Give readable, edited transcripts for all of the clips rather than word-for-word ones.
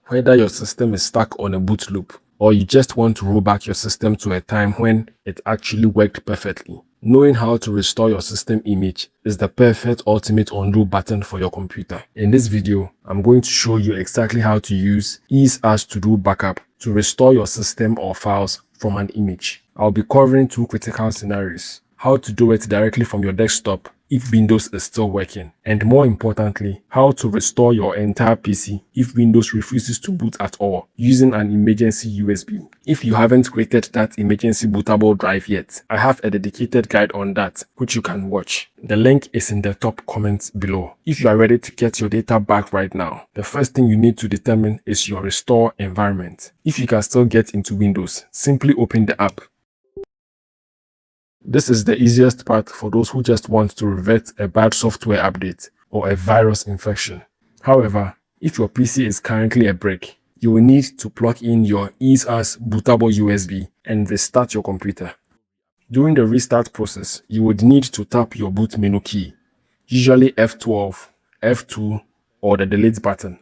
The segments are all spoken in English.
Whether your system is stuck on a boot loop or you just want to roll back your system to a time when it actually worked perfectly, knowing how to restore your system image is the perfect ultimate undo button for your computer. In this video, I'm going to show you exactly how to use EaseUS Todo Backup to restore your system or files from an image. I'll be covering two critical scenarios: how to do it directly from your desktop if Windows is still working, and more importantly, how to restore your entire PC if Windows refuses to boot at all using an emergency USB. If you haven't created that emergency bootable drive yet, I have a dedicated guide on that which you can watch. The link is in the top comments below. If you are ready to get your data back right now, the first thing you need to determine is your restore environment. If you can still get into Windows, simply open the app. This is the easiest part for those who just want to revert a bad software update or a virus infection. However, if your PC is currently a brick, you will need to plug in your EaseUS bootable USB and restart your computer. During the restart process, you would need to tap your boot menu key, usually F12, F2, or the delete button.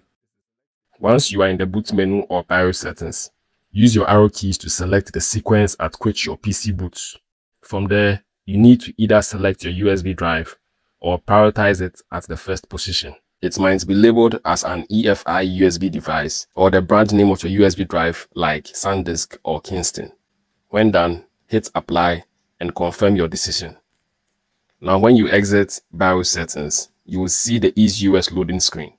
Once you are in the boot menu or BIOS settings, use your arrow keys to select the sequence at which your PC boots. From there, you need to either select your USB drive or prioritize it at the first position. It might be labeled as an EFI USB device or the brand name of your USB drive like SanDisk or Kingston. When done, hit apply and confirm your decision. Now when you exit BIOS settings, you will see the EaseUS loading screen.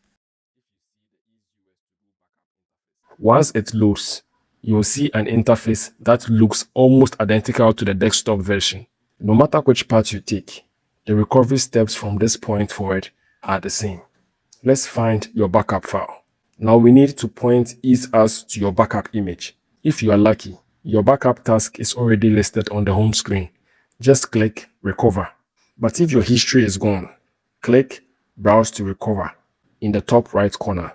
Once it loads, you will see an interface that looks almost identical to the desktop version. No matter which path you take, the recovery steps from this point forward are the same. Let's find your backup file. Now we need to point EaseUS to your backup image. If you are lucky, your backup task is already listed on the home screen. Just click Recover. But if your history is gone, click Browse to Recover in the top right corner.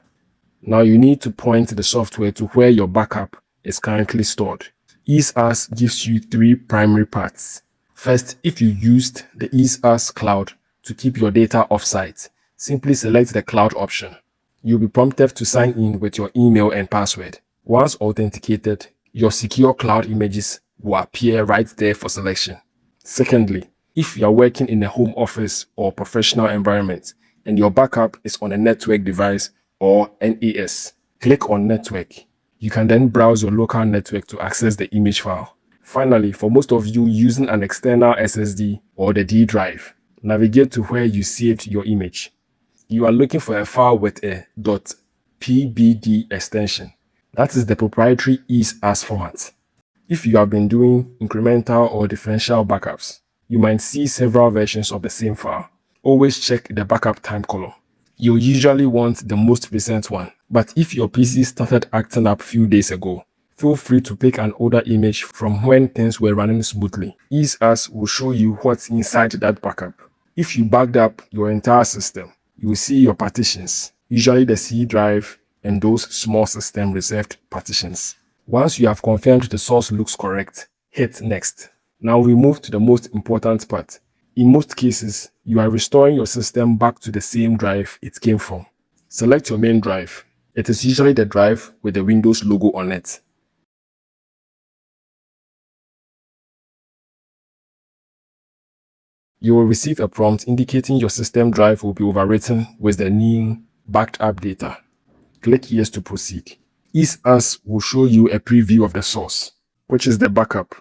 Now you need to point the software to where your backup is currently stored. EaseUS gives you three primary paths. First, if you used the EaseUS Cloud to keep your data offsite, simply select the cloud option. You'll be prompted to sign in with your email and password. Once authenticated, your secure cloud images will appear right there for selection. Secondly, if you are working in a home office or professional environment and your backup is on a network device or NAS, click on Network. You can then browse your local network to access the image file. Finally, for most of you using an external SSD or the D drive, navigate to where you saved your image. You are looking for a file with a .pbd extension. That is the proprietary EaseUS format. If you have been doing incremental or differential backups, you might see several versions of the same file. Always check the backup time column. You'll usually want the most recent one, but if your PC started acting up a few days ago, feel free to pick an older image from when things were running smoothly. EaseUS will show you what's inside that backup. If you backed up your entire system, you will see your partitions, usually the C drive and those small system reserved partitions. Once you have confirmed the source looks correct, hit Next. Now we move to the most important part. In most cases, you are restoring your system back to the same drive it came from. Select your main drive. It is usually the drive with the Windows logo on it. You will receive a prompt indicating your system drive will be overwritten with the new backed up data. Click Yes to proceed. EaseUS will show you a preview of the source, which is the backup,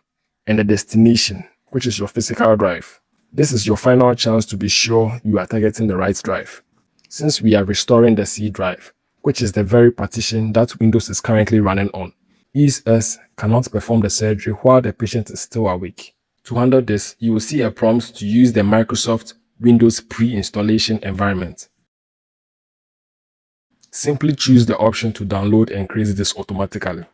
and the destination, which is your physical drive. This is your final chance to be sure you are targeting the right drive. Since we are restoring the C drive, which is the very partition that Windows is currently running on, EaseUS cannot perform the surgery while the patient is still awake. To handle this, you will see a prompt to use the Microsoft Windows pre-installation environment. Simply choose the option to download and create this automatically.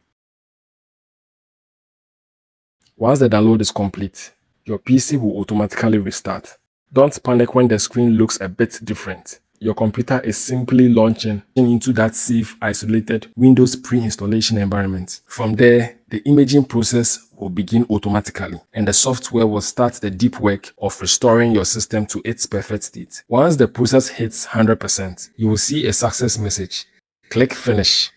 Once the download is complete, your PC will automatically restart. Don't panic when the screen looks a bit different. Your computer is simply launching into that safe, isolated Windows pre-installation environment. From there, the imaging process will begin automatically, and the software will start the deep work of restoring your system to its perfect state. Once the process hits 100%, you will see a success message. Click Finish.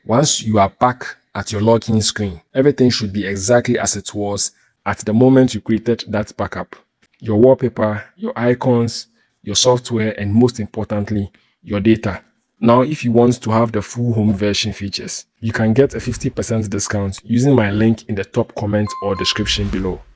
Once you are back at your login screen, everything should be exactly as it was at the moment you created that backup. Your wallpaper, your icons, your software, and most importantly, your data. Now, if you want to have the full home version features, you can get a 50% discount using my link in the top comment or description below.